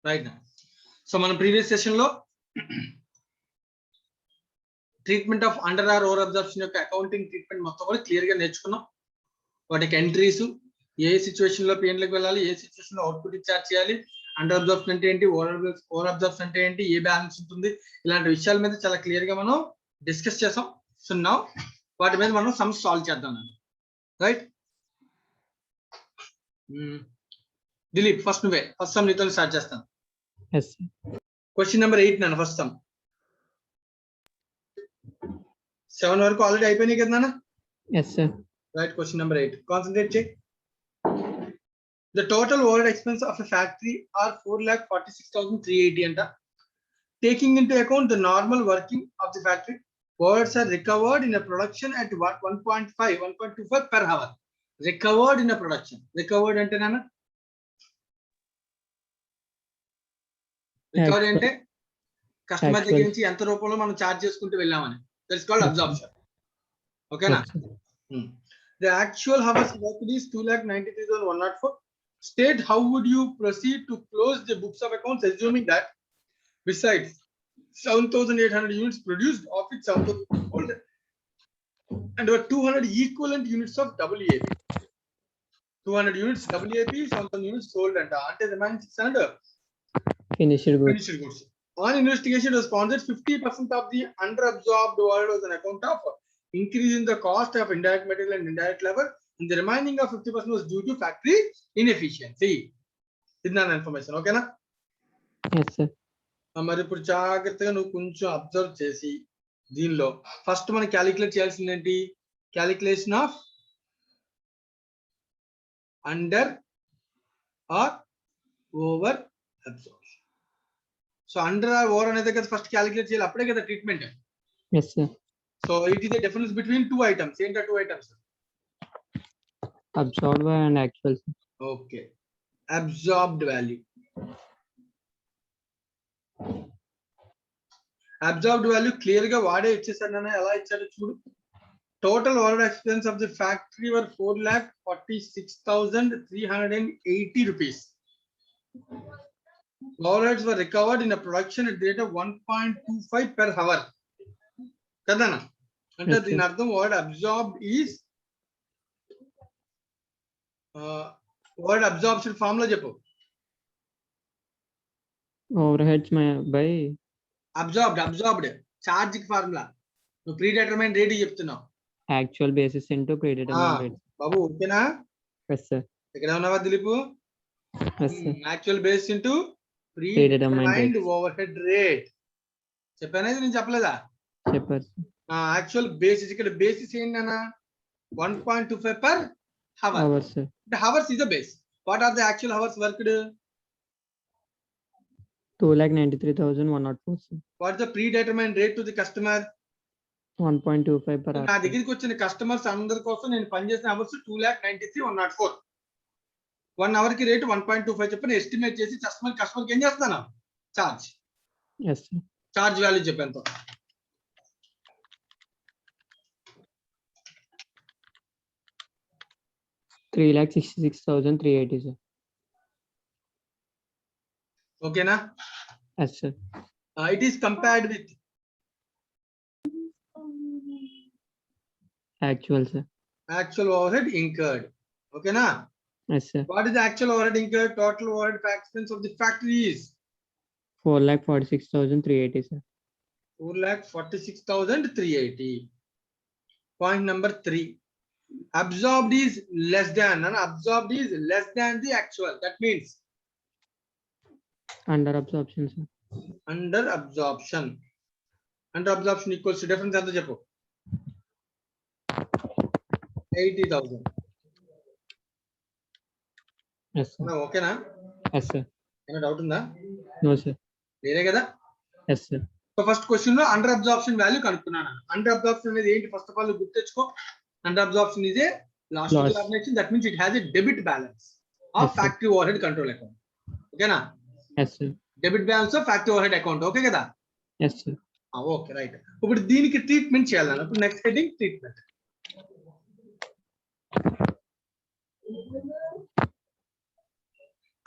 Right నా. So మన previous session లో treatment of under or over absorption యొక్క అకౌంటింగ్ ట్రీట్మెంట్ మొత్తం కూడా క్లియర్ గా నేర్చుకున్నాం. వాటికి ఎంట్రీస్, ఏ సిచ్యువేషన్ లో పిఎన్లకు వెళ్ళాలి, ఏ సిచ్యువేషన్ లో అవుట్పుట్ ఇన్ఛార్జ్ చేయాలి, అండర్ అబ్జర్ప్షన్ అంటే ఏంటి, ఓవర్ అబ్జర్ప్షన్ అంటే ఏంటి, ఏ బ్యాలెన్స్ ఉంటుంది, ఇలాంటి విషయాల మీద చాలా క్లియర్ గా మనం డిస్కస్ చేసాం. సో నౌ వాటి మీద మనం సమ్స్ సాల్వ్ చేద్దాం. రైట్ దిలీప్, ఫస్ట్ నువ్వే. ఫస్ట్ సమ్ నీతో స్టార్ట్ చేస్తాను. క్వశ్చన్ నెంబర్ 8 నాన్న. ఫస్ట్ సమ్ 7 వరకు ఆల్రెడీ అయిపోయినాయి కదా నాన్న. Right, question number 8. Concentrate, check. The total overhead expense of a factory are 4,46,380 anta. Taking into account the normal working of the factory, overheads are recovered in a production at what 1.5, 1.25 per hour. Recovered in a production. Recovered ante nana. Recovered ante customer దగ్గర నుంచి ఎంత రూపంలో మనం charge చేసుకుంటూ వెళ్ళామని. That is called absorption. Okay na? The actual hours worked is 2,93,104. State how would you proceed to close the books of accounts, assuming that besides 7,800 units produced, of which 7,000 sold, and there were 200 equivalent units of WAP. 200 units WAP, 7,000 units sold, and the remaining 600 finished goods. On investigation, it was found that 50% of the under-absorbed overhead was an account of increase in the cost of indirect material and indirect labor, and the remaining of 50% was due to factory inefficiency. Is that information? Okay na? Yes sir. మరి ఇప్పుడు జాగ్రత్తగా నువ్వు కొంచెం observe చేసి దీనిలో first మనం calculate చేయాల్సింది ఏంటి? Calculation of under or over absorption. So under or over అనేది కదా ఫస్ట్ క్యాలిక్యులేట్ చేయాలి, అప్పుడే కదా treatment. Yes sir. So it is a difference between two items. What are two items? Absorbed and actual. Okay. Absorbed value. Absorbed value clear ga vaade ichesarana ela ichadu chudu. Total overhead expense of the factory were 4,46,380 rupees. Overheads were recovered in a production at the rate of 1.25 per hour. Kadana. అంటే దీని అర్థం word absorbed is word absorption form లో చెప్పు. Overheads by absorbed charge కి formula. నువ్వు predetermined rate చెప్తున్నావు. Actual basis into predetermined rate. బాబు ఓకేనా? yes sir. ఇక్కడ ఉన్నావా Dilip? yes sir. Actual basis into predetermined overhead rate చెప్పానేది నేను చెప్పలేదా? చెప్పారు. యాక్చువల్ బేసిస్ ఇక్కడ బేసిస్ ఏంటన్నా 1.25 per hour. hours sir. The hours is the base. What are the actual hours worked? 2,93,104 sir. What is the predetermined rate to the customer? 1.25 per hour. నా దగ్గరికి వచ్చిన customers అందరి కోసం నేను పనిచేసిన అవర్స్ 2,93,104. 1 అవర్ కి రేట్ 1.25 చెప్పని ఎస్టిమేట్ చేసి కస్టమర్ కి ఏం చేస్తాను? Charge. yes sir. Charge value చెప్పేంత 3,66,380 sir. Okay na? yes sir. It is compared with actual sir. actual overhead incurred. Okay na? yes sir. What is the actual overhead incurred? Total overhead expense of the factory is 4,46,380 sir. 4,46,380. Point number 3. Absorbed is less than, and absorbed is less than the actual. That means under absorption sir. Under absorption. Under absorption equals to difference anta cheppu 80,000. yes sir. Okay na? yes sir. Any doubt unda? no sir. Clear kada? yes sir. So first question lo under absorption value kanukunnana. Under absorption అనేది ఏంటి? First of all గుర్తుతెచ్చుకో. Under absorption is a loss to the organization. That means it has a debit balance of yes, factory overhead control account. Okay na? yes sir. Debit balance of factory overhead account. Okay kada? yes sir. Okay, right. ఇప్పుడు దీనికి treatment చేయాలన్న. ఇప్పుడు next heading treatment.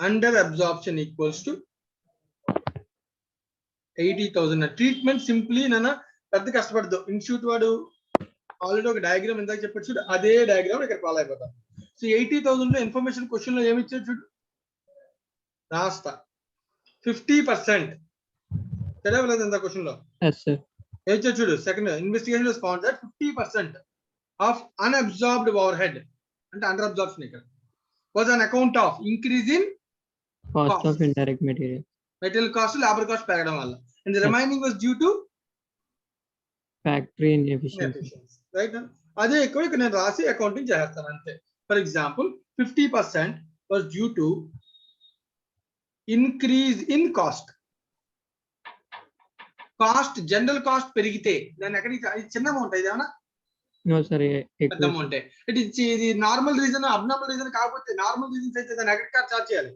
Under absorption equals to 80,000 treatment simply నాన్న పెద్ద కష్టపడదు. Institute వాడు already ఒక diagram ఇందాక చెప్పాడు చూడు, అదే డయాగ్రామ్ ఇక్కడ ఫాలో అయిపోతాం. సో 80,000 లో ఇన్ఫర్మేషన్ క్వశ్చన్ లో ఏమి ఇచ్చాడు చూడు, రాస్తా 50% చదవలేదు ఇంత క్వశ్చన్ లో. Yes, sir. ఏం ఇచ్చాడు చూడు, second investigation found that 50% of unabsorbed overhead అంటే అండర్ అబ్జార్ప్షన్ ఇక్కడ was on account of increase in Cost Cost. of indirect material. Material cost, labour cost పెరగడం వల్ల. And the remaining was due to Factory inefficiency. Right. అదే ఎక్కువ ఇక్కడ నేను రాసి accounting చేస్తాను అంతే. For example 50% was due to increase in cost. Cost general cost పెరిగితే దాన్ని ఎక్కడికి, ఇది చిన్న అమౌంట్ ఇది ఏమన్నా No, sir. పెద్ద అమౌంట్. ఇది నార్మల్ రీజన్ అబ్నార్మల్ రీజన్ కాకపోతే నార్మల్ రీజన్స్ అయితే దాన్ని ఎక్కడికి చార్జ్ చేయాలి,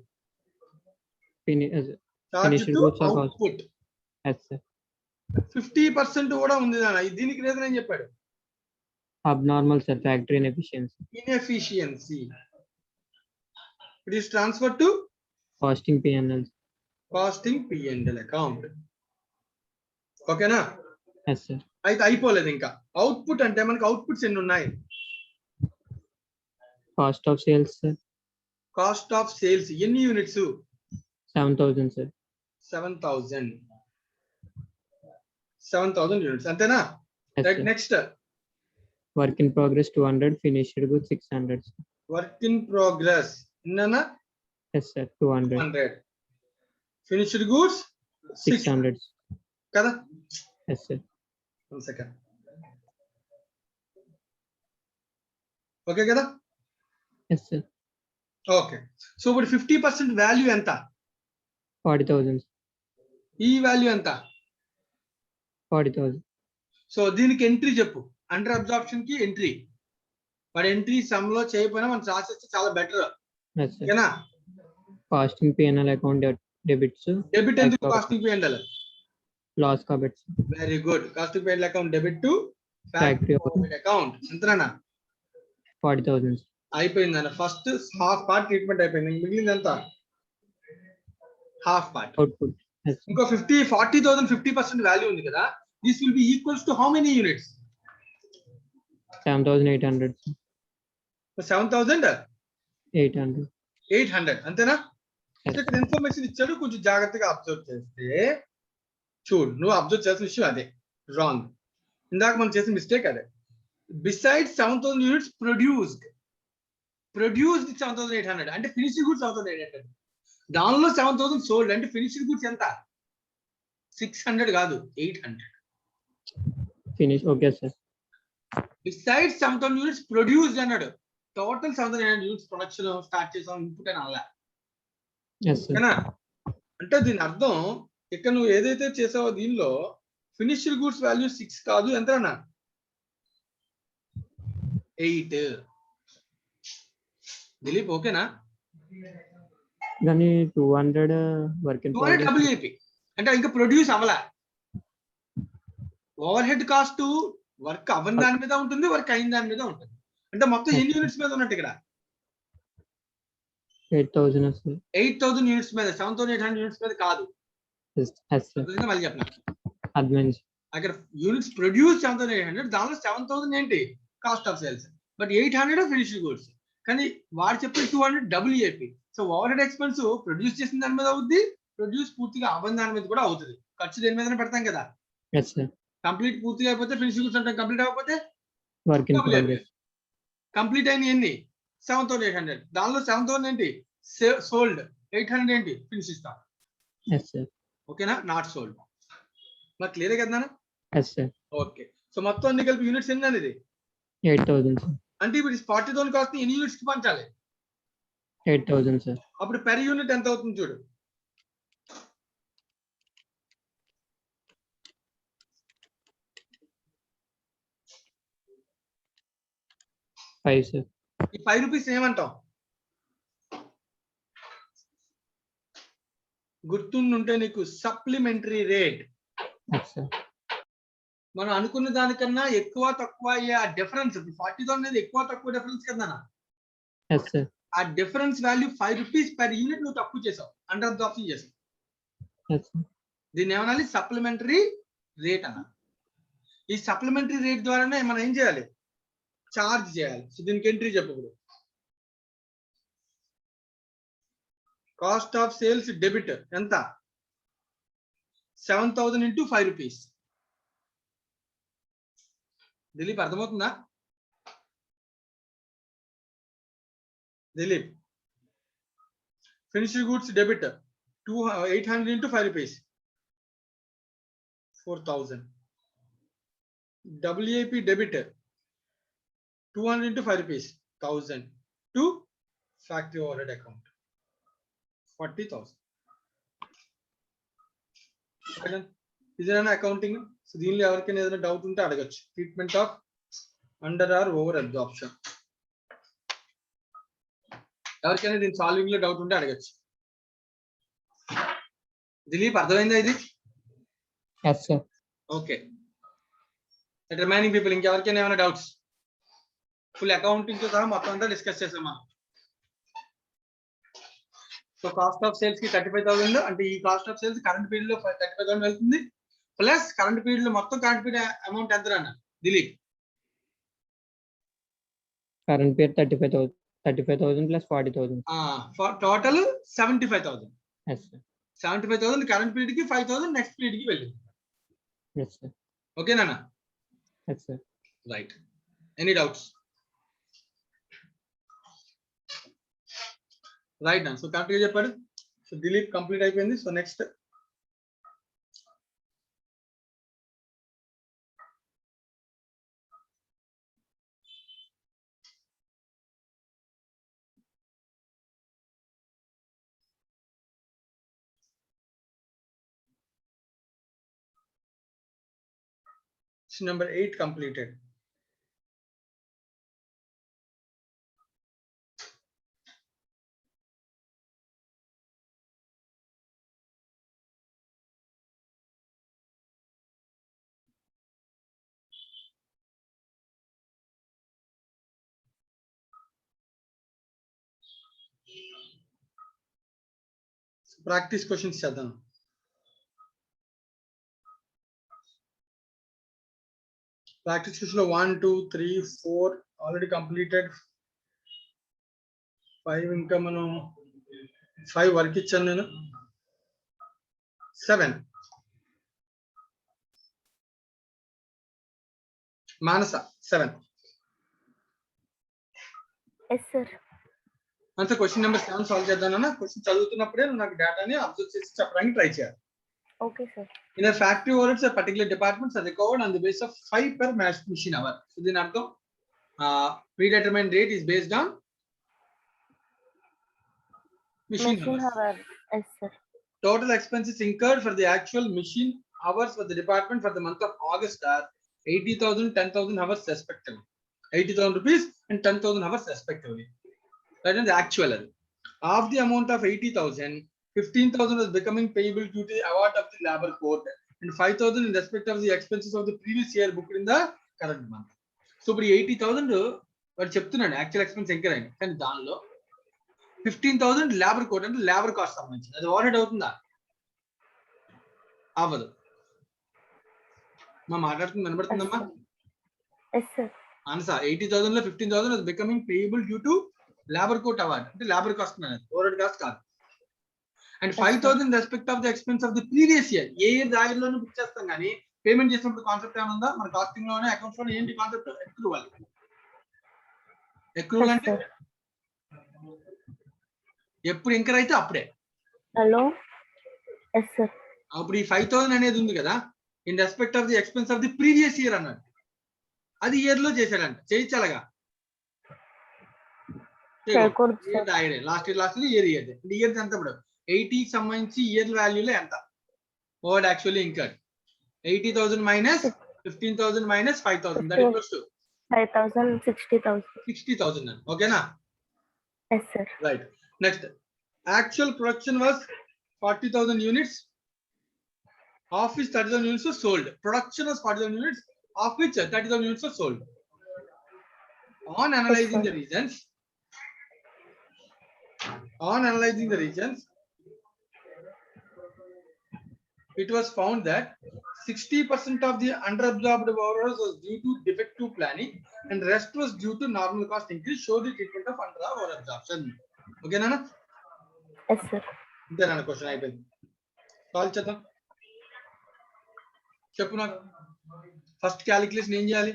charge Finishing to goods or cost. Output. Yes, sir. 50% కూడా ఉంది నాన్న, దీనికి రీజన్ ఏం చెప్పాడు, Abnormal, sir. Factory inefficiency. inefficiency. It is transferred to Costing P&L. costing P&L account. ఓకేనా? Yes, sir. అయితే అయిపోలేదు ఇంకా. అవుట్పుట్ అంటే మనకి అవుట్పుట్స్ ఎన్ని ఉన్నాయి, Cost of sales, sir. Cost of sales ఎన్ని యూనిట్స్, 7,000, sir. 7,000 యూనిట్స్ అంతేనా? Yes, right. sir. Next Work in progress 200. Finished goods 600. Sir. Work in progress ఎన్ననా, Yes, sir. 200. 100. Finished goods 600. కదా? Yes, sir. 1 సెకండ్. ఓకే కదా? Yes, sir. Okay. So ఇప్పుడు 50% value ఎంత, 40,000. ఈ value ఎంత, 40,000. So దీనికి entry చెప్పు, అండర్ అబ్జార్ప్షన్ కి ఎంట్రీ. వాడు ఎంట్రీ సమ్ లో చేయకపోయినా మనం రాసేస్తే చాలా బెటర్. Yes, sir. ఓకేనా? Costing P&L account debits. Debit ఎందుకు కాస్టింగ్ P&L? Loss కాబట్టి. Very good. Costing P&L account debit to Factory factory account. ఎంతనా? 40,000. అయిపోయింది అన్న. ఫస్ట్ హాఫ్ పార్ట్ ట్రీట్మెంట్ అయిపోయింది, మిగిలింది ఎంత, half part. Output. Yes, sir. ఇంకో 40,000 50% వాల్యూ ఉంది కదా, this will be equals to how many units, 7,800. 7,800 అంతేనా? Yes. ఇక్కడ ఇన్ఫర్మేషన్ ఇచ్చాడు, కొంచెం జాగ్రత్తగా అబ్జర్వ్ చేస్తే చూడు, నువ్వు అబ్జర్వ్ చేసిన విషయం అదే రాంగ్. ఇందాక మనం చేసిన మిస్టేక్ అదే. బిసైడ్స్ 7,000 యూనిట్స్ ప్రొడ్యూస్డ్ 7,800 అంటే ఫినిష్డ్ గుడ్స్ 7,800. దానిలో 7,000 సోల్డ్ అంటే ఫినిష్డ్ గుడ్స్ ఎంత, 600 కాదు 800. Finish. Okay, sir. Besides 7,000 units produced అన్నాడు. టోటల్ 7,800 యూనిట్స్ ప్రొడక్షన్ స్టార్ట్ చేసాం, ఇన్పుట్ అని అలా. Yes, sir. ఓకేనా? అంటే దీని అర్థం ఇక్కడ నువ్వు ఏదైతే చేసావో దీనిలో ఫినిష్డ్ గూడ్స్ వాల్యూ 6 కాదు, ఎంతనా, 8. దిలీప్ ఓకేనా? కానీ 200 work in 200 progress. WAP అంటే ఇంకా ప్రొడ్యూస్ అవ్వలా. ఓవర్ హెడ్ కాస్ట్ వర్క్ అవ్వని దాని మీద ఉంటుంది, వర్క్ అయిన దాని మీద ఉంటుంది. అంటే మొత్తం ఎన్ని యూనిట్స్ మీద ఉన్నట్టు ఇక్కడ, 8,000, sir. 8,000 యూనిట్స్ మీద, 7,800 యూనిట్స్ మీద కాదు. Yes, yes, sir. మళ్ళీ చెప్పిన Admin. అక్కడ యూనిట్స్ ప్రొడ్యూస్ 7,800, దానిలో 7,000 ఏంటి cost of sales, but 800 finished goods. కానీ వాడు చెప్పిన 200 WAP. So over head expense produce చేసిన దాని మీద అవుద్ది, ప్రొడ్యూస్ పూర్తిగా అవ్వని దాని మీద కూడా అవుతుంది. ఖర్చు దేని మీద పెడతాం కదా, Yes, sir. కంప్లీట్ పూర్తిగా అయిపోతే ఫినిష్డ్ గూడ్స్ అంటే, కంప్లీట్ అయిపోతే Work in progress. కంప్లీట్ అయిన ఎన్ని, 7,800. దానిలో 7,000 ఏంటి సోల్డ్, 800 ఏంటి ఫినిష్ ఇస్తాం. Yes, sir. ఓకేనా? Not sold. నాకు క్లియర్ కదా? Yes, sir. ఓకే. సో మొత్తం అన్ని కలిపి యూనిట్స్ ఎన్ని అనేది, 8,000, sir. అంటే ఇప్పుడు 40,000 కాస్ట్ ఎన్ని యూనిట్స్ కి పంచాలి, 8,000, sir. అప్పుడు పెర్ యూనిట్ ఎంత అవుతుంది చూడు, 5, sir. ఈ 5 రూపీస్ ఏమంటాం, గుర్తుంటే నీకు సప్లిమెంటరీ రేట్. Yes, sir. మనం అనుకున్న దానికన్నా ఎక్కువ తక్కువ అయ్యే ఆ డిఫరెన్స్, 40,000 అనేది ఎక్కువ తక్కువ డిఫరెన్స్ కదా. Yes, sir. ఆ difference value 5 rupees per unit నువ్వు తక్కువ చేసావు, అండర్ అబ్జార్ప్షన్ చేసావు. Yes, sir. దీన్ని ఏమనాలి? సప్లిమెంటరీ రేట్ అనాలి. ఈ సప్లిమెంటరీ రేట్ ద్వారానే మనం ఏం చేయాలి? చార్జ్ చేయాలి. సో దీనికి ఎంట్రీ చెప్పకూడదు. కాస్ట్ ఆఫ్ సేల్స్ డెబిట్ ఎంత? 7,000 into 5 rupees. దిలీప్ అర్థమవుతుందా? Dilip, finished goods debit 800 into 5 rupees, 4,000. WAP debit 200 into 5 rupees, 1,000 to factory overhead account, 40,000. ఇదేనా అకౌంటింగ్? సో దీనిలో ఎవరికైనా ఏదైనా డౌట్ ఉంటే అడగచ్చు. Treatment of under or over absorption. ఎవరికైనా దీని సాల్వింగ్ లో డౌట్ ఉంటే అడగచ్చు. దిలీప్ అర్థమైందా ఇది? Yes, sir. Okay. Remaining people ఇంకెవరికైనా ఏమైనా డౌట్స్? ఫుల్ అకౌంటింగ్ తో సహా మొత్తం అంతా డిస్కస్ చేసాం మనం. సో కాస్ట్ ఆఫ్ సేల్స్ కి 35,000, అంటే ఈ cost of sales current period లో 35,000 వెళ్తుంది. ప్లస్ కరెంట్ పీరియడ్ లో మొత్తం కరెంట్ పీరియడ్ అమౌంట్ ఎంత అన్న Dilip? Current period 35,000 plus 40,000. Total 75,000. Yes, sir. 75,000 current period కి, 5,000 నెక్స్ట్ పీరియడ్ కి వెళ్ళింది. Yes, sir. ఓకేనా? Yes, sir. Right. Any doubts? Right so correct గా చెప్పాడు. సో దిలీప్ కంప్లీట్ అయిపోయింది. So next number 8 completed. Practice questions చేద్దాం. Practice question 1, 2, 3, 4 already completed. 5 ఇంకా మనం 5 వర్క్ ఇచ్చాను నేను. 7 మానస 7. Yes, sir. అంటే క్వశ్చన్ నెంబర్ 7 సాల్వ్ చేద్దానన్నా. క్వశ్చన్ చదువుతున్నప్పుడే నాకు డేటాని అబ్జర్వ్ చేసి చెప్పడానికి ట్రై చేయాలి. Okay, sir. In a factory overheads, a particular departments are recovered on the basis of 5 per machine hour. So దీని అర్థం predetermined rate is based on machine hour. Yes, sir. Total expenses incurred for the actual machine hours for the department for the month of August are 80,000, 10,000 hours respectively. 80,000 rupees and 10,000 hours respectively. That is the actual. Of the amount of 80,000, 15,000 was becoming payable due to the award of the labor court, and 5,000 in respect of the expenses of the previous year booked in the current month. So, ఇప్పుడు 80,000 వాడు చెప్తున్నాడు actual expense ఎంకర్ అయింది, కానీ దానిలో 15,000 labour coat అంటే labour cost సంబంధించింది. అది overhead అవుతుందా? అవ్వదు. మా మాట్లాడుతుంది వినబడుతుందమ్మా? Yes, sir. ఆన్సర్ 80,000 లో 15,000 was becoming payable due to labor court award, అంటే లేబర్ కాస్ట్ అనేది ఓవర్హెడ్ కాస్ట్ కాదు. And 5,000 respect of the expense of the previous year. A year దారిలోనే బుక్ చేస్తాం కానీ పేమెంట్ చేసినప్పుడు కాన్సెప్ట్ ఏమైనా ఉందా? మన కాస్టింగ్ లోనే అకౌంట్స్ లోనే ఏంటి కాన్సెప్ట్? ఎక్రూవల్. ఎక్రూవల్ అంటే ఎప్పుడు ఇంకర్ అయితే అప్పుడే. Hello. Yes, sir. అప్పుడు ఈ 5,000 అనేది ఉంది కదా, in respect of the expense of the previous year అన్నాడు. అది ఇయర్ లో చేశాడంట. చేయించాలగా లాస్ట్ ఇయర్ ఇయర్ ఎంత ఇప్పుడు 80 సంబంధించి ఇయర్ వాల్యూలో ఎంత overhead actually incurred? 80,000 minus 15,000 minus 5,000 that equals to 5,000, 60,000. 60,000. ఓకేనా? Yes, sir. Right. Next actual production was 40,000 units, of which 30,000 units were sold. Production was 40,000 units, of which 30,000 units were sold. On analyzing the reasons, it was found that 60% of the underabsorbed overalls was due to defective planning and rest was due to normal cost increase. Show the treatment of under overabsorption. Okay, Nana? Yes, sir. Then another question అయిపోయింది. Solve చేద్దాం. చెప్పు నాకు. First calculation ఏం చేయాలి?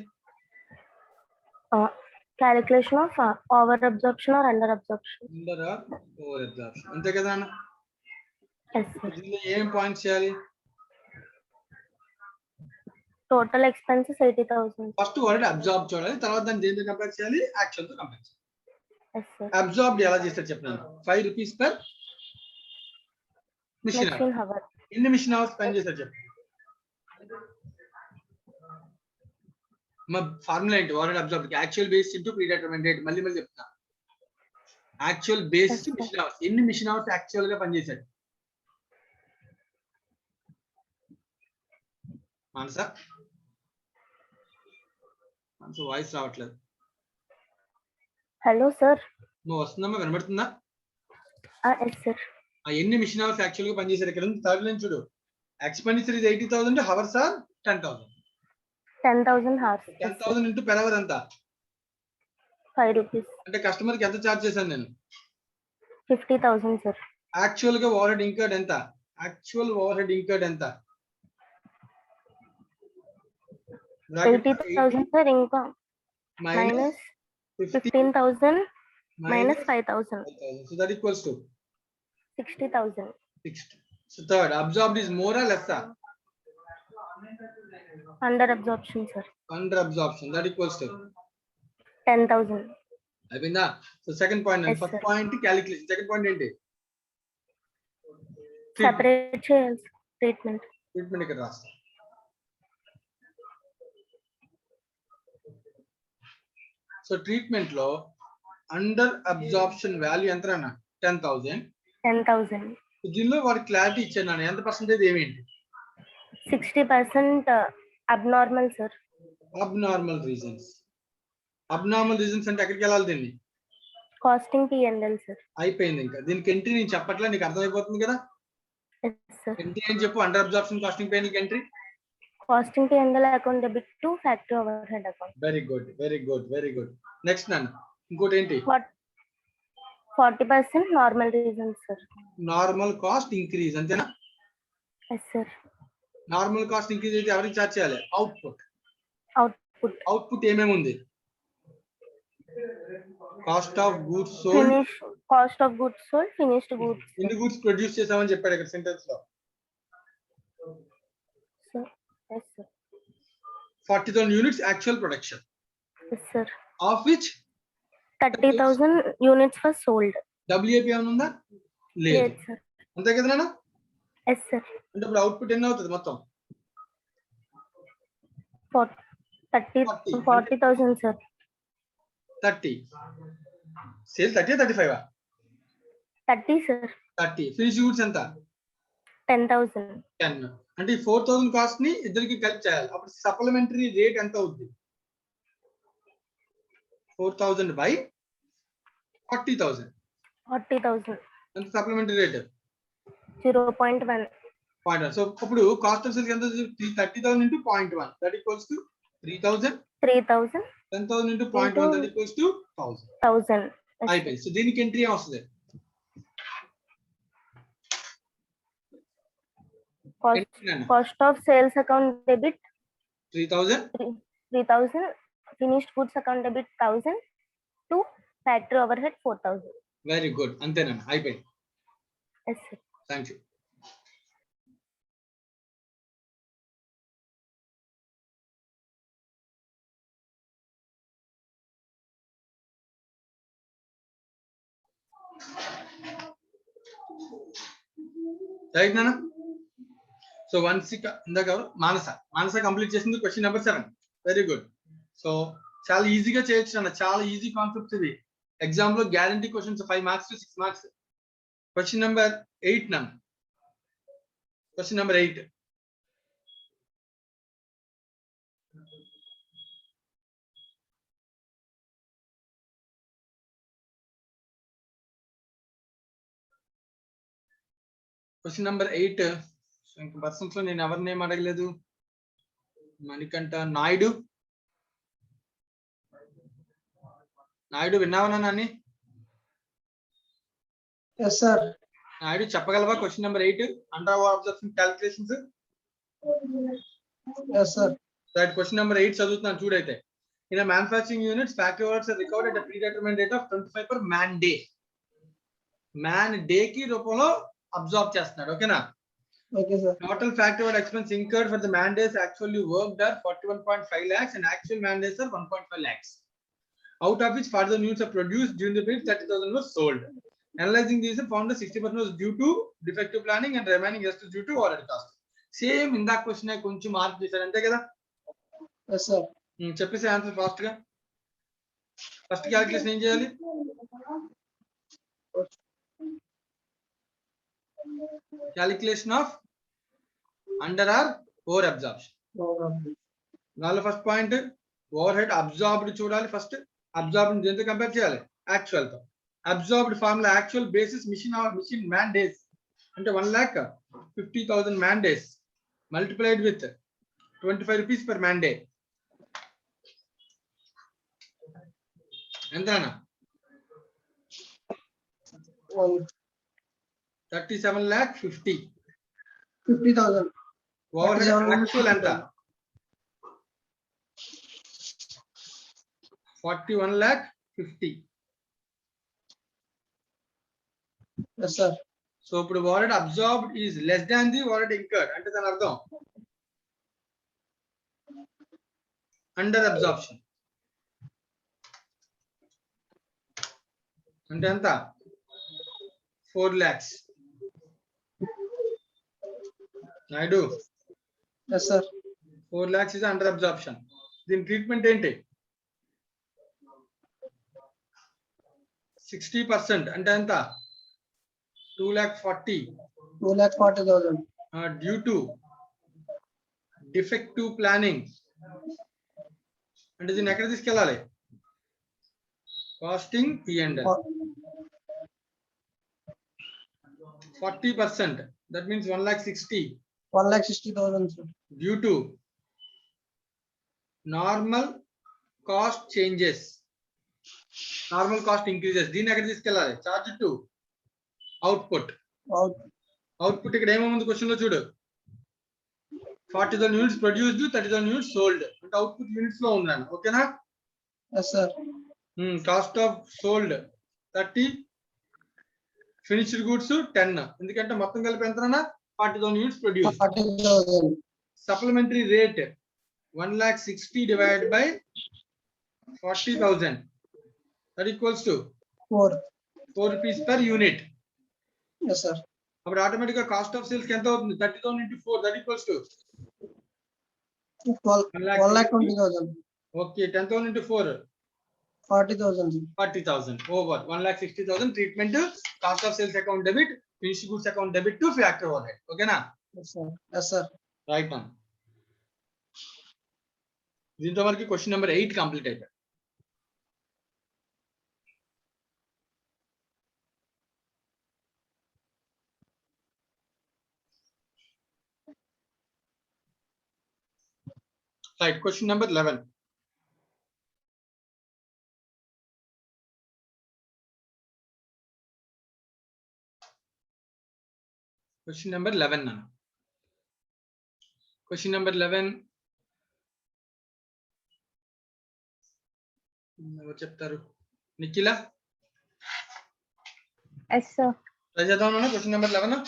Calculation of over absorption or under absorption. Under or over absorption. అంతే కదా అన్న? Yes, sir. దీనిలో ఏం పాయింట్స్ చేయాలి? Total expenses 80,000. First word absorb చూడాలి, తర్వాత దాన్ని దేనితో కంపేర్ చేయాలి? యాక్చువల్ తో కంపేర్ చేయాలి. Yes, sir. అబ్జార్బ్డ్ ఎలా చేస్తారు చెప్పండి. 5 rupees per machine Machine hour. ఎన్ని మిషన్ అవర్స్ స్పెండ్ చేశారు చెప్పండి. మా ఫార్ములా ఏంటి? Word absorb actual base into predetermined rate. మళ్ళీ చెప్తున్నా, actual base Yes, sir. Machine hours. ఎన్ని మిషన్ అవర్స్ యాక్చువల్ గా పనిచేశాడు? మానస వాయిస్ రావట్లేదు. Hello, sir. నువ్వు వస్తుందమ్మా, వినబడుతుందా? Yes, sir. ఎన్ని మిషన్ అవర్స్ యాక్చువల్ గా పనిచేశారు? ఇక్కడ ఉంది థర్డ్ లైన్ చూడు. Expenditure is 80,000, hours are 10,000. 10,000 hours. 10,000 into per hour ఎంత? 5 rupees. అంటే కస్టమర్ కి ఎంత చార్జ్ చేశాను నేను? 50,000, sir. యాక్చువల్ గా ఓవర్ హెడ్ ఇంకర్డ్ ఎంత? యాక్చువల్ ఓవర్ హెడ్ ఇంకర్డ్ ఎంత? 80,000, sir. Inka minus minus 15,000 minus 5,000. So that equals to 60,000. 60. So third, absorbed is more or less? Under absorption, sir. Under absorption, that equals to 10,000. అయిపోయిందా? So second point. Yes, first sir. Point calculation. Second point ఏంటి? Separate sales treatment. Treatment ఇక్కడ రాస్తా. So treatment లో under absorption value ఎంత అన్న? 10,000. 10,000. దీనిలో వాడి clarity ఇచ్చాను నాన్న, ఎంత పర్సెంటేజ్ ఏమేంటి? 60% abnormal, sir. Abnormal reasons. Abnormal reasons అంటే ఎక్కడికి వెళ్ళాలి దీన్ని? Costing P&L, sir. అయిపోయింది. ఇంకా దీనికి ఎంట్రీ నేను చెప్పట్లే, నీకు అర్థమైపోతుంది కదా. Yes, sir. ఎంట్రీ ఏం చెప్పు? Under absorption costing pain entry. Costing P&L account debit to factory overhead account. Very good, very good, very good. Next నన్ను ఇంకోటి ఏంటి? 40% normal reasons, sir. Normal cost increase, అంతేనా? Yes, sir. Normal cost increase అయితే ఎవరికి charge చేయాలి? Output. Output. Output ఏమేమి ఉంది? Cost of goods sold. Cost of goods sold, finished goods. ఎన్ని గూడ్స్ ప్రొడ్యూస్ చేసామని చెప్పాడు ఇక్కడ సెంటెన్స్ లో. Sir. Yes, sir. 40,000 units actual production, Yes, sir. Of which 30,000 units were sold. WAP ఏమైనా ఉందా? లేదు. Yes, sir. అంతే కదా నాన్న? Yes, sir. అంటే ఇప్పుడు అవుట్పుట్ ఎన్ని అవుతుంది మొత్తం? 40,000, sir. 30. Sale 30 35? 30, sir. 30. Finish goods ఎంత? 10,000. 10. అంటే ఈ 4,000 కాస్ట్ ని ఇద్దరికి కలిపి చేయాలి. అప్పుడు సప్లిమెంటరీ రేట్ ఎంత అవుద్ది? 4,000 by 40,000. 40,000. ఎంత సప్లిమెంటరీ రేట్? 0.1. 0.1. సో ఇప్పుడు కాస్ట్ ఆఫ్ సేల్స్ ఎంత? 30,000 into 0.1, that equals to 3,000. 3,000. 10,000 into 0.1, that equals to 1,000. 1,000. Yes. అయిపోయింది. సో దీనికి ఎంట్రీ ఏం వస్తుంది? Cost of sales account debit 3,000. 3,000. Finished goods account debit 1,000 to factory overhead 4,000. Very good, అంతేనా? అయిపోయింది. Yes, sir. Thank you. Right నాన్న? So ఇందాక మానస complete చేసింది question number 7. Very good. So చాలా ఈజీగా చేయొచ్చు అన్న, చాలా ఈజీ కాన్సెప్ట్స్ ఇవి. ఎగ్జామ్ లో guarantee questions 5 marks to 6 marks. Question number 8 నన్ను. Question number 8. క్వశ్చన్ నెంబర్ 8 ఇంకా పర్సన్స్ లో నేను ఎవరి నేమ్ అడగలేదు. మణికంఠ నాయుడు. నాయుడు విన్నావా నాని? Yes, sir. నాయుడు చెప్పగలవా question number 8 under observation calculations? Yes, sir. Right, question number 8 చదువుతున్నాను చూడైతే. In manufacturing units factory overheads are recorded at a predetermined rate of 25 per man day. Man day కి రూపంలో అబ్జార్బ్ చేస్తున్నాడు. ఓకేనా? Okay, sir. Total factory overhead expense incurred for the man days actually worked are 41.5 lakhs and actual man days are 1.5 lakhs. Out of which 40,000 units are produced during the period, 30,000 was sold. Analyzing these, found that 60% was due to defective planning and remaining rest is due to overhead cost. Same in that question I konchu mark chesaru ante kada. Yes, sir. Cheppese answer fast ga. First calculation em cheyali? Calculation of under or over absorption. నాలో first point overhead absorbed చూడాలి. First absorbed దేంతో compare చేయాలి? Actual తో. Absorbed formula actual basis machine man days అంటే 1,50,000 man days multiplied with 25 rupees per man day. ఎంతనా? 37,50,000. 50,000. Over head actual ఎంత? 41,50,000. Yes, sir. So ఇప్పుడు over head absorbed is less than the over head incurred అంటే దాని అర్థం under absorption అంటే ఎంత? 4 lakhs. Naidu, Yes, sir. 4 lakhs is under absorption. దీని treatment ఏంటి? 60% అంటే ఎంత? 2,40,000. 2,40,000. Due to defective planning అంటే దీన్ని ఎక్కడ తీసుకెళ్ళాలి? Costing P&L. 40%, that means 1,60,000. 1,60,000, sir. Due to normal cost changes, normal cost increases. దీన్ని ఎక్కడ తీసుకెళ్ళాలి? Charge to output. అవుట్పుట్ ఇక్కడ ఏమవుతుంది క్వశ్చన్ లో చూడు. 40,000 units produced, 30,000 units sold. అంటే అవుట్పుట్ యూనిట్స్ లో ఉందని. ఓకేనా? Yes, sir. Cost of sold 30, finished goods 10. ఎందుకంటే మొత్తం కలిపి ఎంతనా? 40,000 units produced. 40,000. Supplementary rate 1,60,000 divided by 40,000. That equals to 4. 4 rupees per unit. Yes, sir. అప్పుడు ఆటోమేటిక్ గా కాస్ట్ ఆఫ్ సేల్స్ ఎంత అవుతుంది? 30,000 into 4, that equals to 1,20,000. okay, 10,000 into 4, 40,000. 40,000 over 1,60,000 treatment cost of sales account debit, finished goods account debit to factory overhead. Okay na? Yes, sir. Yes, sir. Right on. దీంతో వరకు question number 8 complete అయిపోయింది. Right, question number 11. Question number 11 nana. Question number 11. ఎవరు చెప్తారు? Nikhila? Yes, sir. Try చేద్దాం. Question number 11.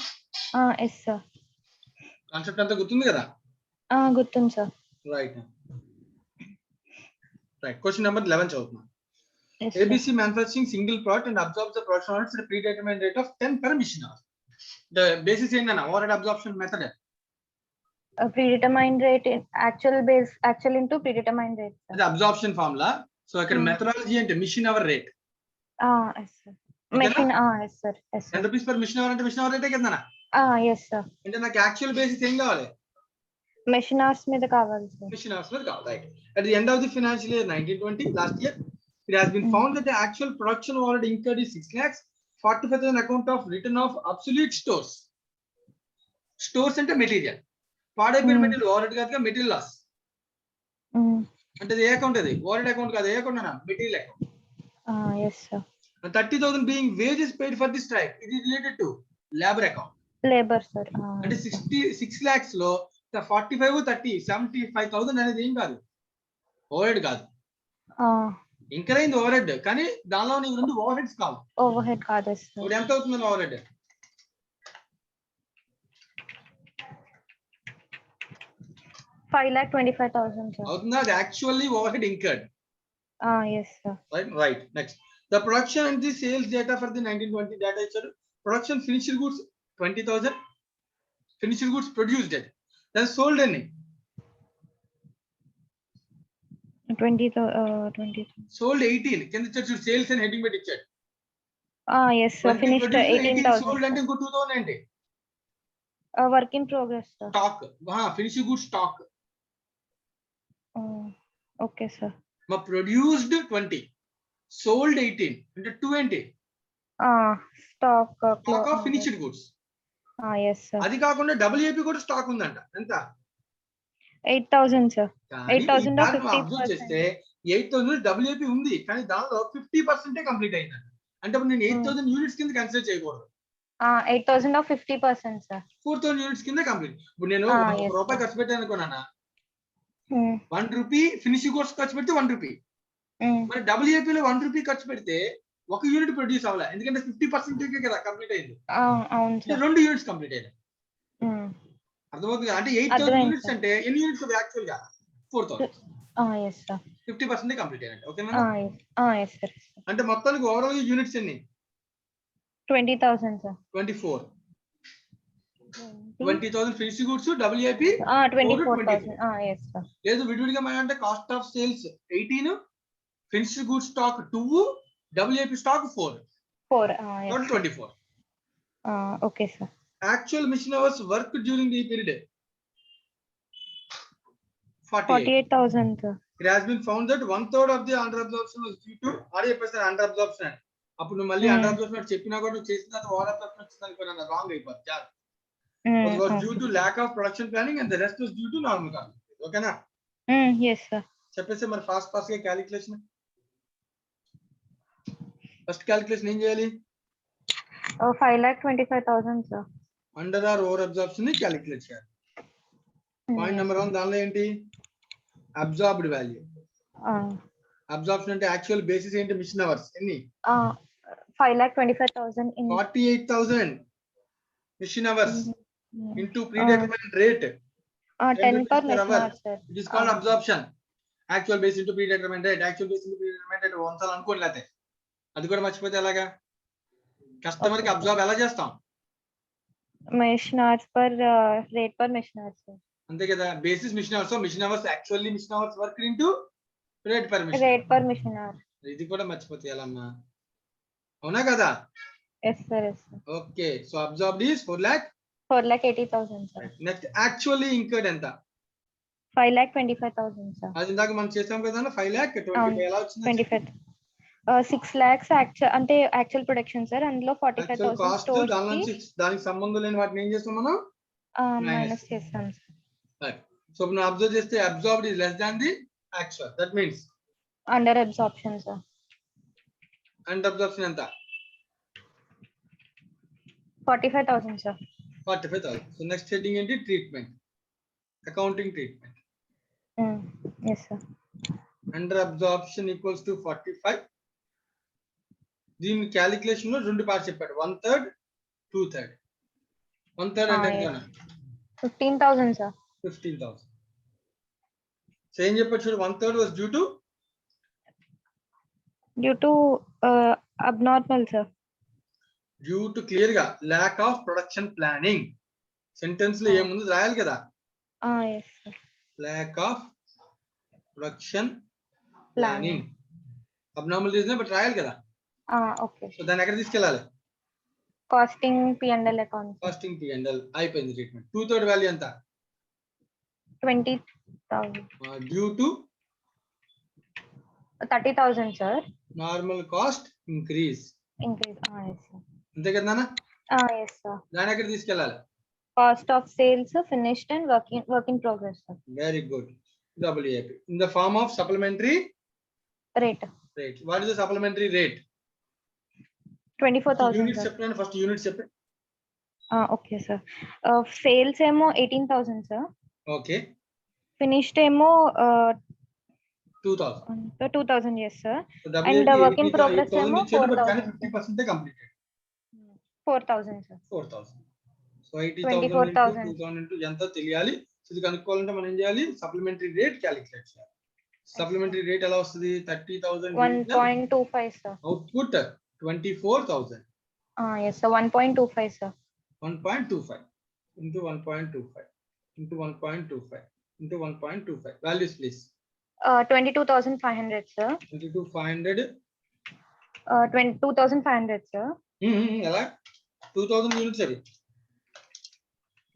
Yes, sir. Concept అంతా గుర్తుంది కదా? గుర్తుంది sir. Right right. Question number 11 చదువుతున్నాం. Yes, ABC manufacturing single product and absorbs the production units at a predetermined rate of 10 per machine hour. The basis ఏంటన్నా? overhead absorption method. Predetermined rate in actual into predetermined rate. అది అబ్జార్ప్షన్ ఫార్ములా. సో ఇక్కడ methodology అంటే machine hour rate. Yes, sir. Machine. Yes, sir. Yes, sir. 10 rupees per machine hour అంటే machine hour రేటే కదా? Yes, sir. అంటే నాకు యాక్చువల్ బేసిస్ ఏం కావాలి? Machine hours మీద కావాలి సార్. Machine hours మీద కావాలి. Right. At the end of the financial year 1920, last year, it has been found that the actual production overhead incurred is 6 lakhs 45,000 account of return of obsolete stores. Stores అంటే material, పాడైపోయిన Hmm. Material over head కాదుగా, material loss. అంటే అది ఏ account, అది over head account కాదు, ఏ account అన్న, material account. Yes, sir. 30,000 being wages paid for the strike, it is related to labor account. Labor, sir. అంటే 6 lakhs లో 45, 30, 75,000 అనేది ఏం కాదు, ఓవర్ హెడ్ కాదు, ఇంకర్ అయింది ఓవర్ హెడ్, కానీ దానిలో నీకు 2 ఓవర్ హెడ్స్ కావు. Overhead కాదు, sir. ఇప్పుడు ఎంత అవుతుంది ఓవర్ హెడ్? 5,25,000, sir. అవుతుందా? అది actually over head incurred. Yes, sir. Right. Next, the production and the sales data for the 1920 data ఇచ్చారు. Production finished goods 20,000, finished goods produced it, then sold any 20. sold 18 కింద ఇచ్చారు, sales and heading పెట్టి ఇచ్చాడు. Yes, sir. 20 Finished produced, 18 18,000. sold అంటే sir. ఇంకో 2,000 ఏంటి? Work in progress, sir. Stock, finished good stock. Okay, sir. మా produced 20, sold 18 అంటే 2 ఏంటి? Stock. Stock of finished goods. Yes, sir. అది కాకుండా WAP కూడా స్టాక్ ఉందంట. ఎంత? 8,000, sir. కానీ 8,000 ఈసారి of నువ్వు అబ్జర్వ్ చేస్తే 8,000 WAP ఉంది, కానీ దానిలో 50% కంప్లీట్ అయిందంట. అంటే ఇప్పుడు నేను 8,000 యూనిట్స్ కింద కన్సిడర్ చేయకూడదు. 8,000 of 50%, sir. 4,000 యూనిట్స్ కింద కంప్లీట్. ఇప్పుడు నేను Yes, 1 రూపాయి sir. ఖర్చు పెట్టాను అనుకున్నానా, 1 రూపీ ఫినిషింగ్ కోర్స్ ఖర్చు పెడితే 1 రూపీ. మరి WAP లో 1 రూపీ ఖర్చు పెడితే 1 యూనిట్ ప్రొడ్యూస్ అవ్వాలి, ఎందుకంటే 50% కదా కంప్లీట్ అయింది. అవును, అంటే sir. 2 యూనిట్స్ కంప్లీట్ అయ్యాయి. అర్థమవుతుంది? అంటే 8,000 అర్థమైంది, యూనిట్స్ అంటే ఎన్ని యూనిట్స్ యాక్చువల్ గా 4,000. Yes, sir. 50% కంప్లీట్ అయ్యాయి. ఓకేనా? Yes, sir. అంటే మొత్తానికి ఓవరాల్ యూనిట్స్ ఎన్ని? 20,000, sir. 24. 20,000 finish goods, WAP 24,000. Yes, sir. లేదు విడివిడిగా మనం అంటే cost of sales 18, finish good stock 2, WAP stock 4, 4. Yes. Total 24. Okay, sir. Actual machine hours work during the period 48. 48,000, sir. It has been found that 1/3 of the under absorption was due to under absorption. అప్పుడు నువ్వు మళ్ళీ under observation చెప్పినా కూడా నువ్వు చేసిన తర్వాత over observation వచ్చింది అనుకున్నా, రాంగ్ అయిపోతుంది. It was due to lack of production planning and the rest was due to normal cost. ఓకేనా? Yes, sir. చెప్పేసి మరి ఫాస్ట్ గా క్యాలిక్యులేషన్. ఫస్ట్ క్యాలిక్యులేషన్ ఏం చేయాలి? 5,25,000, sir. Under or over absorption ని క్యాలిక్యులేట్ చేయాలి. పాయింట్ నెంబర్ 1 దానిలో ఏంటి? Absorbed value. అబ్జార్ప్షన్ అంటే యాక్చువల్ బేసిస్ ఏంటి? మిషన్ అవర్స్ ఎన్ని? 5,25,000 in 48,000 machine hours into predetermined rate 10 per rupees per machine hour. hour, sir. It is called absorption. Actual base into predetermined rate. Actual base into predetermined rate వంచాలి అనుకోలేతే అది కూడా మర్చిపోతే ఎలాగా? Customer కి absorb ఎలా చేస్తాం? Machine hours per rate per machine hour, sir. అంతే కదా, basis machine hours, machine hours actually machine hours work into rate per machine. Rate per machine hour. ఇది కూడా మర్చిపోతే ఎలా అమ్మా? అవునా కదా? Yes, sir. Yes, sir. Okay, so absorbed is 4,80,000, sir. Next actually incurred ఎంత? 5,25,000, sir. అది ఇందాక మనం చేసాం కదా 5,20,000 ఎలా వచ్చింది? 25. 6 lakhs అంటే యాక్చువల్ ప్రొడక్షన్, సార్. అందులో 45,000 కాస్ట్ స్టోర్స్ దాని నుంచి దానికి సంబంధం లేని వాటిని ఏం చేస్తాం మనం? మైనస్ చేస్తాం, సార్. సో ఇప్పుడు అబ్జర్వ్ చేస్తే absorbed is less than the actual. That means under absorption, sir. Under absorption ఎంత? 45,000, సార్. 45,000. సో నెక్స్ట్ హెడ్డింగ్ ఏంటి? Treatment, accounting treatment. Yes, sir. Under absorption equals to 45. దీని క్యాలిక్యులేషన్ లో 2 parts చెప్పాడు, 1/3, 2/3. 1/3 అంటే ఎంత? 15,000, sir. 15,000. So ఏం చెప్పాడు చూడు, 1/3 was due to abnormal, sir. Due to clear గా lack of production planning. Sentence లో ఏముంది రాయాలి కదా, yes, sir. Lack of production planning. Abnormal reason but రాయాలి కదా. ఓకే. సో దాన్ని ఎక్కడ తీసుకెళ్ళాలి? Costing P&L account. Casting P&L అయిపోయింది. ట్రీట్మెంట్ 2/3 వాల్యూ ఎంత? 20,000. Due to 30,000, sir. Normal cost increase. Increase. Yes, sir. అంతే కదా నాన్న? Yes, sir. దాన్ని ఎక్కడ తీసుకెళ్ళాలి? cost of sales, finished and work in progress, sir. Very good. WAP in the form of supplementary Rate rate. What is the supplementary rate? 24,000, Units sir. చెప్పండి, first units చెప్పండి. Okay, sir. Sales emo 18,000, sir. Okay, Finished emo 2000. 2,000, yes, sir. So And WAP work in progress 8,000 ఏమో ఇచ్చారు, but 4,000. కానీ 50% completed. 4,000, sir. 4,000. So 80,000 into 24,000. 2,000 into ఎంత తెలియాలి. So ఇది కనుక్కోవాలంటే మనం ఏం చేయాలి? సప్లిమెంటరీ రేట్ క్యాలిక్యులేట్ చేయాలి. సప్లిమెంటరీ రేట్ ఎలా వస్తుంది? 30,000 1.25, sir. Output 24,000. Yes, sir. 1.25, sir. 1.25 into 1.25 into 1.25 into 1.25. Values please. 22,500, sir. 22,500. 22,500, sir. ఎలా 2,000 యూనిట్స్ అవి.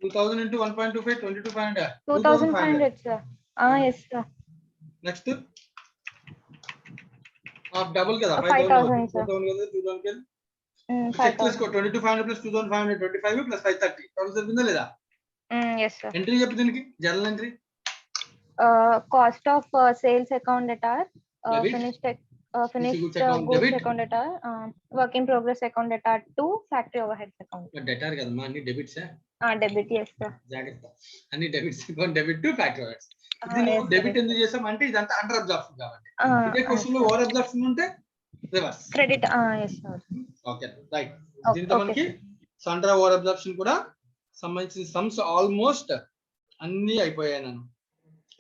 2,000 into 1.25 22,500. 2,500, sir. Yes, sir. Next double కదా 5,000, sir. 4,000 కదా 2,000 కదా. 5,000. 22,500 plus 2,500 25 plus 530. టోటల్ సరిపోయిందా లేదా? Yes, sir. ఎంట్రీ చెప్పు దీనికి, journal entry. Cost of sales account at our Debit. finished goods account, goods debit. account at our work in progress account at our to factory overheads account. Debtor కదమ్మా, అన్ని debits. Debit, yes, sir. జాగ్రత్త, అన్ని debits account debit to factory overheads. ఇది yes, నువ్వు sir. Debit ఎందుకు చేసామంటే ఇదంతా under absorption కాబట్టి. ఇదే Ah, క్వశ్చన్ లో sir. ఓవర్ అబ్జార్ప్షన్ ఉంటే reverse. Credit, yes, sir. Okay right. Okay, దీంతో okay, మనకి sir. సండ్రా ఓవర్ అబ్జార్ప్షన్ కూడా సంబంధించిన సమ్స్ ఆల్మోస్ట్ అన్ని అయిపోయాయి నన్ను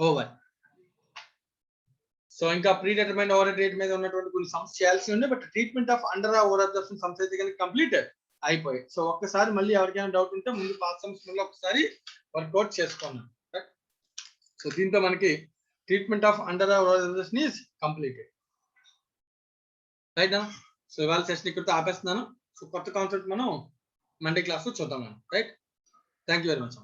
ఓవర్. సో ఇంకా ప్రీ డిటర్మైన్డ్ ఓవర్ రేట్ మీద ఉన్నటువంటి కొన్ని సమ్స్ చేయాల్సి ఉండే, but treatment of under over absorption sums అయితే కనుక కంప్లీట్ అయిపోయాయి. సో ఒక్కసారి మళ్ళీ ఎవరికైనా డౌట్ ఉంటే ముందు పాస్ సమ్స్ మళ్ళీ ఒకసారి వర్కౌట్ చేసుకున్నాను. సో దీంతో మనకి treatment of under over absorption is completed. Right నా. సో ఇవాళ సెషన్ ఇక్కడితో ఆపేస్తున్నాను. సో కొత్త కాన్సెప్ట్ మనం మండే క్లాస్ లో చూద్దాం. Right, thank you very much.